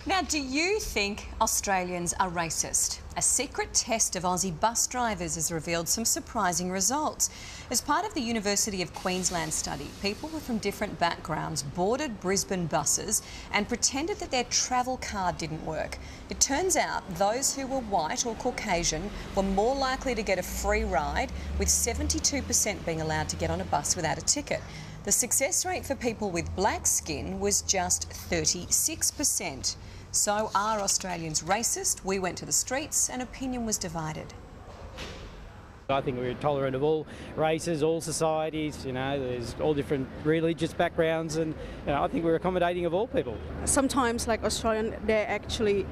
Now, do you think Australians are racist? A secret test of Aussie bus drivers has revealed some surprising results. As part of the University of Queensland study, people from different backgrounds boarded Brisbane buses and pretended that their travel card didn't work. It turns out those who were white or Caucasian were more likely to get a free ride, with 72% being allowed to get on a bus without a ticket. The success rate for people with black skin was just 36%. So are Australians racist? We went to the streets and opinion was divided. I think we're tolerant of all races, all societies, there's all different religious backgrounds, and I think we're accommodating of all people. Sometimes, like Australian, they're actually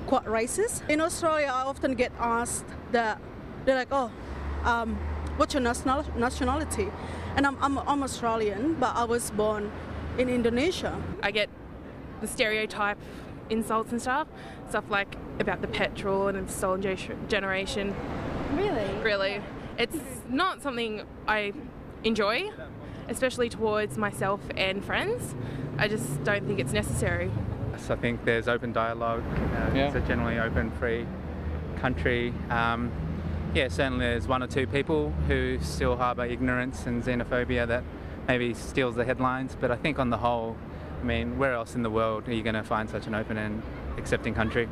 quite racist. In Australia, I often get asked that, they're like, what's your nationality? And I'm Australian, but I was born in Indonesia. I get the stereotype insults and stuff like about the petrol and the stolen generation. Really. It's not something I enjoy, especially towards myself and friends. I just don't think it's necessary. I think there's open dialogue. It's a generally open, free country. Certainly there's one or two people who still harbour ignorance and xenophobia that maybe steals the headlines, but I think on the whole, where else in the world are you going to find such an open and accepting country?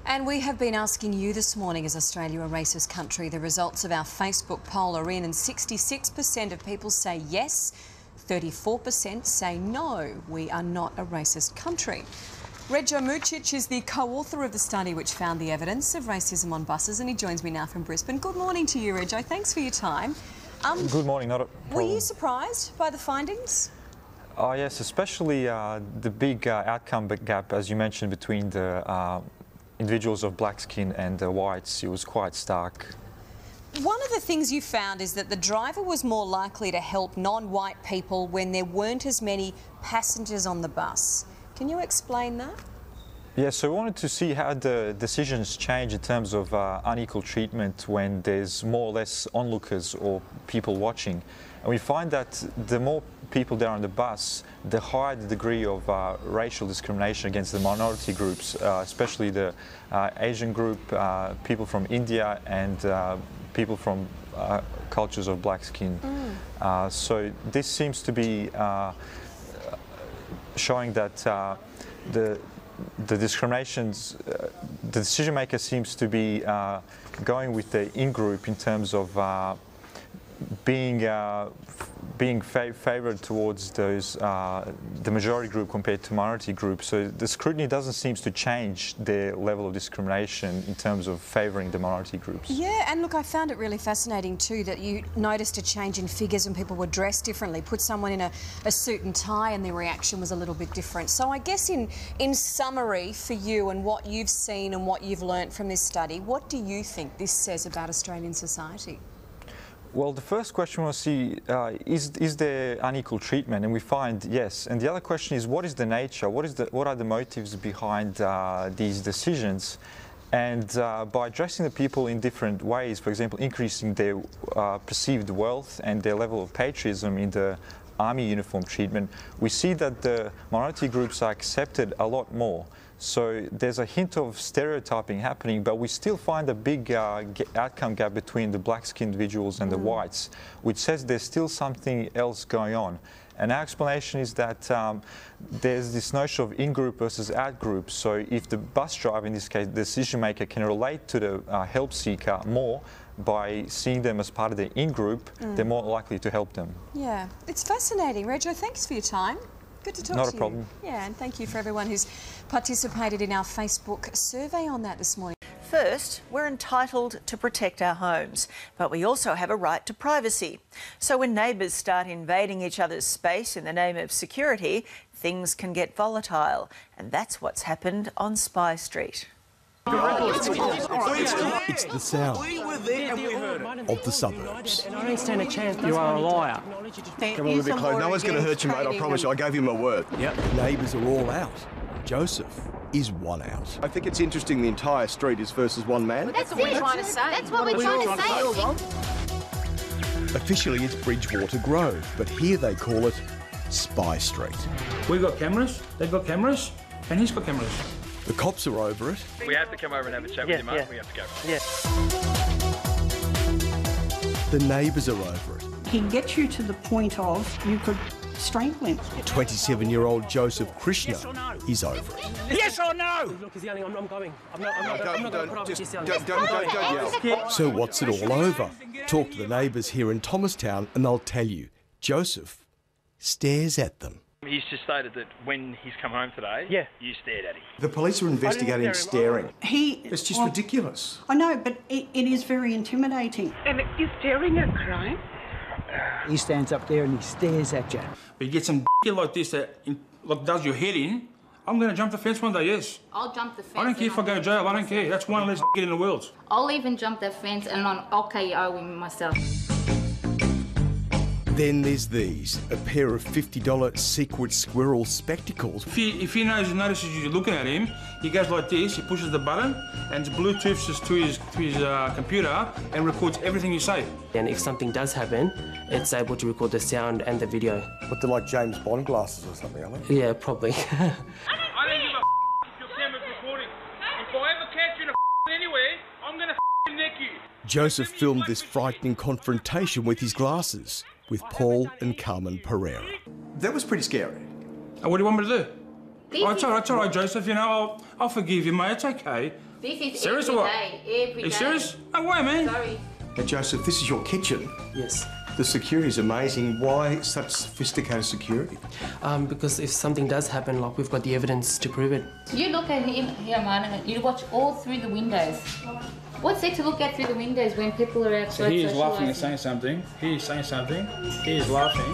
And we have been asking you this morning, is Australia a racist country? The results of our Facebook poll are in, and 66% of people say yes, 34% say no, we are not a racist country. Rejo Mucic is the co-author of the study which found the evidence of racism on buses, and he joins me now from Brisbane. Good morning to you, Rejo. Thanks for your time. Good morning. Not a problem. Were you surprised by the findings? Oh yes, especially the big outcome gap, as you mentioned, between the individuals of black skin and the whites. It was quite stark. One of the things you found is that the driver was more likely to help non-white people when there weren't as many passengers on the bus. Can you explain that? Yeah, so we wanted to see how the decisions change in terms of unequal treatment when there's more or less onlookers or people watching. And we find that the more people there on the bus, the higher the degree of racial discrimination against the minority groups, especially the Asian group, people from India and people from cultures of black skin. So this seems to be showing that the discriminations, the decision maker seems to be going with the in-group in terms of being favoured towards those the majority group compared to minority group. So the scrutiny doesn't seem to change their level of discrimination in terms of favouring the minority groups. Yeah, and look, I found it really fascinating too that you noticed a change in figures when people were dressed differently. Put someone in a suit and tie and their reaction was a little bit different. So I guess in summary for you and what you've seen and what you've learnt from this study, what do you think this says about Australian society? Well, the first question we'll see is there unequal treatment, and we find yes. And the other question is, what is the nature? What are the motives behind these decisions? And by addressing the people in different ways, for example, increasing their perceived wealth and their level of patriotism in the army uniform treatment, we see that the minority groups are accepted a lot more. So there's a hint of stereotyping happening, but we still find a big outcome gap between the black-skinned individuals and the whites, which says there's still something else going on. And our explanation is that there's this notion of in-group versus out-group. So if the bus driver, in this case, the decision-maker, can relate to the help seeker more by seeing them as part of the in-group, they're more likely to help them. Yeah, it's fascinating. Rejo, thanks for your time. Good to talk to you. Not a problem. Yeah, and thank you for everyone who's participated in our Facebook survey on that this morning. First, we're entitled to protect our homes, but we also have a right to privacy. So when neighbours start invading each other's space in the name of security, things can get volatile. And that's what's happened on Spy Street. It's the sound of the suburbs. I don't stand a chance. You are a liar. Come on a bit close. No one's going to hurt you, mate. I promise you. I gave you my word. Yep. The neighbours are all out. Joseph is one out. I think it's interesting the entire street is versus one man. That's what we're trying to say. That's what we're trying to say. Officially, it's Bridgewater Grove, but here they call it Spy Street. We've got cameras. They've got cameras. And he's got cameras. The cops are over it. We have to come over and have a chat with you, mate. We have to go. Yeah. The neighbours are over it. He gets you to the point of you could strangle him. 27-year-old Joseph Krishna is over it. Yes or no? Look, he's yelling, I'm going. I'm not going to put up with this yelling. Don't yell. So what's it all over? Talk to the neighbours here in Thomastown and they'll tell you. Joseph stares at them. He's just stated that when he's come home today, you stared at him. The police are investigating staring. It's just ridiculous. I know, but it is very intimidating. And is staring a crime? He stands up there and he stares at you. But you get some like this that like does your head in, I'm going to jump the fence one day, yes. I'll jump the fence. I don't care if I go to jail, I don't care. That's one less in the world. I'll even jump that fence and I'll KO him myself. Then there's these, a pair of $50 Secret Squirrel spectacles. If he notices you looking at him, he goes like this, he pushes the button and Bluetooths to his computer and records everything you say. And if something does happen, it's able to record the sound and the video. What, they're like James Bond glasses or something, aren't they? Yeah, probably. I don't give a if your camera's recording. If I ever catch you in anywhere, I'm going to neck you. Joseph filmed this frightening confrontation with his glasses with Paul and Carmen Pereira. That was pretty scary. What do you want me to do? It's all right, Joseph. You know, I'll forgive you, mate. It's okay. This is serious every or what? day, every Are you day. serious? No way, man. Sorry. Now, Joseph, this is your kitchen. Yes. The security's amazing. Why such sophisticated security? Because if something does happen, like we've got the evidence to prove it. You look at him here, man, you watch all through the windows. What's there to look at through the windows when people are outside? So he is laughing and saying something. He is saying something. He is laughing.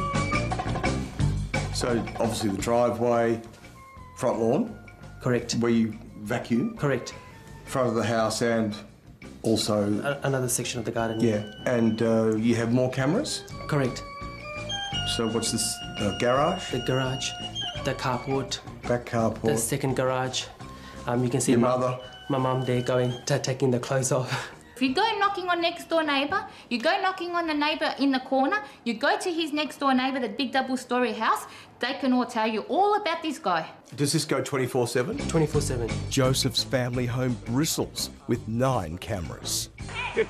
So, obviously the driveway, front lawn? Correct. Where you vacuum? Correct. Front of the house and also... Another section of the garden. Yeah. And you have more cameras? Correct. So what's this, garage? The garage, the carport. Back carport. The second garage. You can see your mother. My mum there taking the clothes off. If you go knocking on next door neighbour, you go knocking on the neighbour in the corner, you go to his next door neighbour, the big double-storey house, they can all tell you all about this guy. Does this go 24/7? 24/7. Joseph's family home bristles with 9 cameras.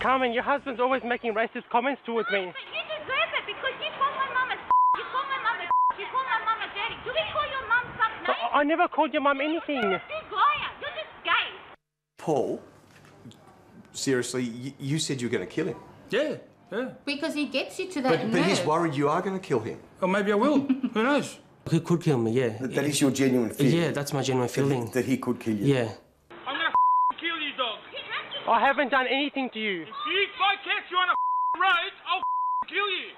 Carmen, your husband's always making racist comments towards me. You deserve it because you call my mum a you call my mum a you call my mum a dirty. Do we call your mum some name? I never called your mum anything. You liar. You're just gay. Paul, seriously, you said you were going to kill him. Yeah, yeah. Because he gets you to that But he's worried you are going to kill him. Or maybe I will. Who knows? He could kill me, yeah. That is your genuine fear? Yeah, that's my genuine feeling. That he could kill you? Yeah. I'm going to kill you, dog. I haven't done anything to you. If I catch you on a road, I'll kill you.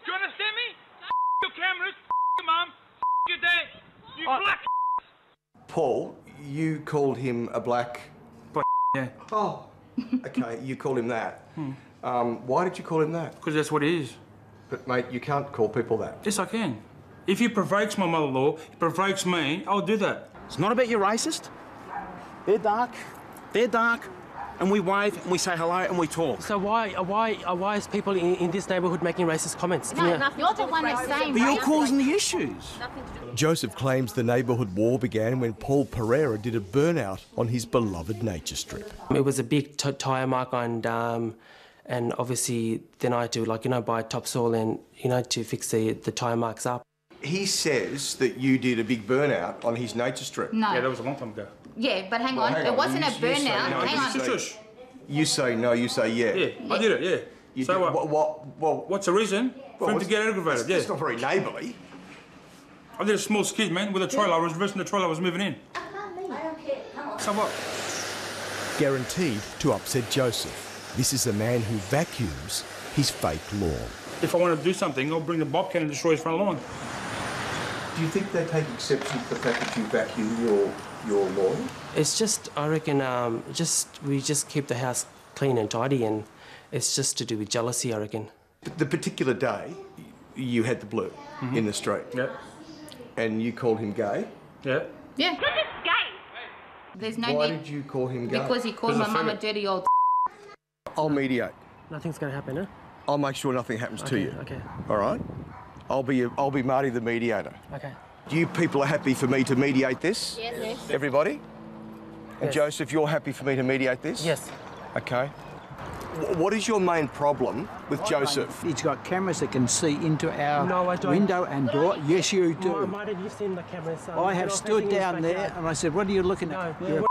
Do you understand me? Your cameras, your mum, your dad. You black. Paul, you called him a black... Yeah. Oh, okay, you called him that. Why did you call him that? Because that's what he is. But, mate, you can't call people that. Yes, I can. If he provokes my mother-in-law, he provokes me, I'll do that. It's not about you racist. They're dark. They're dark. And we wave and we say hello and we talk. So why is people in this neighbourhood making racist comments? No, you're the one that's saying But you're causing the issues. Joseph claims the neighbourhood war began when Paul Pereira did a burnout on his beloved nature strip. It was a big tyre mark and obviously then I had to buy topsoil and to fix the tyre marks up. He says that you did a big burnout on his nature strip. No. Yeah, that was a long time ago. Yeah, but hang on. It wasn't a burnout. Hang on. You say no, you say yeah. Yeah, I did it, yeah. You so did, what? What's the reason? For him to get aggravated, yeah. It's not very neighbourly. I did a small skid, man, with a trailer. I was reversing the trailer I was moving in. I don't care. Come on. So what? Guaranteed to upset Joseph. This is the man who vacuums his fake lawn. If I want to do something, I'll bring the bobcat and destroy his front lawn. Do you think they take exception to the fact that you vacuum your lawn? It's just, I reckon, we just keep the house clean and tidy, and it's just to do with jealousy, I reckon. But the particular day, you had the blue in the street. Yeah. And you called him gay. Yeah. Yeah. You're just gay. There's no Why need. did you call him gay? Because he called my mum a dirty old. I'll mediate. Nothing's going to happen, huh? I'll make sure nothing happens to you. Okay. All right? I'll be Marty the mediator. Okay. You people are happy for me to mediate this? Yes. Everybody? And Yes. Joseph, you're happy for me to mediate this? Yes. Okay. What is your main problem with Joseph? He's got cameras that can see into our No, I don't. window and door. Yes, you do. Why don't you see the cameras? I have stood down there and I said, what are you looking at? No, You're a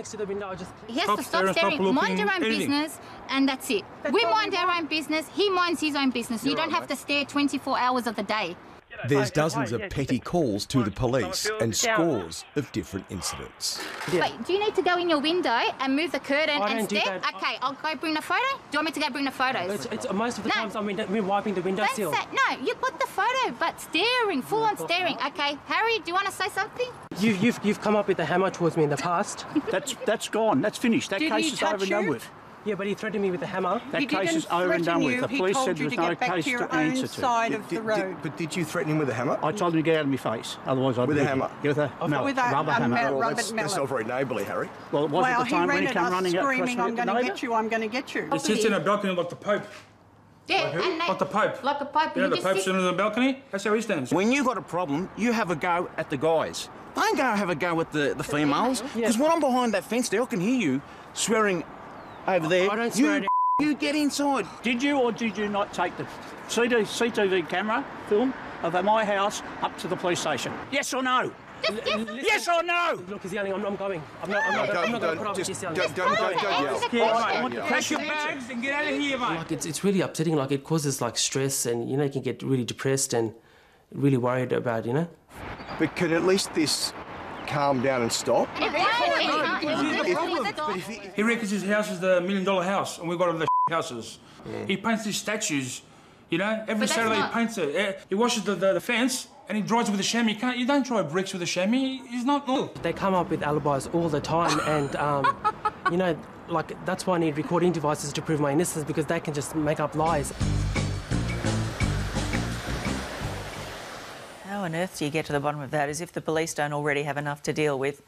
next to the window, I just... He has to stop staring, mind your own business, and that's it. We mind our own business, he minds his own business. You don't have to stare 24 hours of the day. There's dozens of petty calls to the police and scores of different incidents. Wait, do you need to go in your window and move the curtain I and don't do stare? that. Okay, I'll go bring the photo. Do you want me to go bring the photos? It's most of the No. times I'm wiping the window Don't sill. say, no, you got the photo, but staring, full on staring. Okay, Harry, do you want to say something? You've come up with a hammer towards me in the past. That's gone. That's finished. That Did case he is touch over and done you? with. Yeah, but he threatened me with a hammer. That He case didn't is over and done threaten with. you. The He police told said you there's to no get back case to your to own answer to. side of the road. But did you threaten him with a hammer? I told him to get out of my face, otherwise I'd With a beat him. hammer? With a With a rubber rubber hammer. That's not very neighbourly, Harry. Well, it was Well, at the he time when ran he at came us running screaming, I'm across going the to neighbour. get you, I'm going to get you. He sits in a balcony like the Pope. Yeah, Like who? and Like the Pope. Like a pipe. You know You the just Pope's sit- sitting on the balcony? That's how he stands. When you got a problem, you have a go at the guys. Don't go have a go at the females. Because when I'm behind that fence there, I can hear you swearing over there. I don't swear at You get inside. Did you or did you not take the CCTV camera film of my house up to the police station? Yes or no? Yes or no? Look, he's yelling. I'm going. I'm not going to put up with this yelling. Don't yell. Pack your bags and get out of here, mate. Like it's really upsetting. Like it causes like stress, and you can get really depressed and really worried about. But can at least this calm down and stop? He reckons his house is the $1 million house, and we've got all the houses. He paints these statues, every that's Saturday not- he paints it. He washes the fence, and he dries it with a chamois. You don't dry bricks with a chamois. He's not. They come up with alibis all the time, and like that's why I need recording devices to prove my innocence, because they can just make up lies. How on earth do you get to the bottom of that, as if the police don't already have enough to deal with?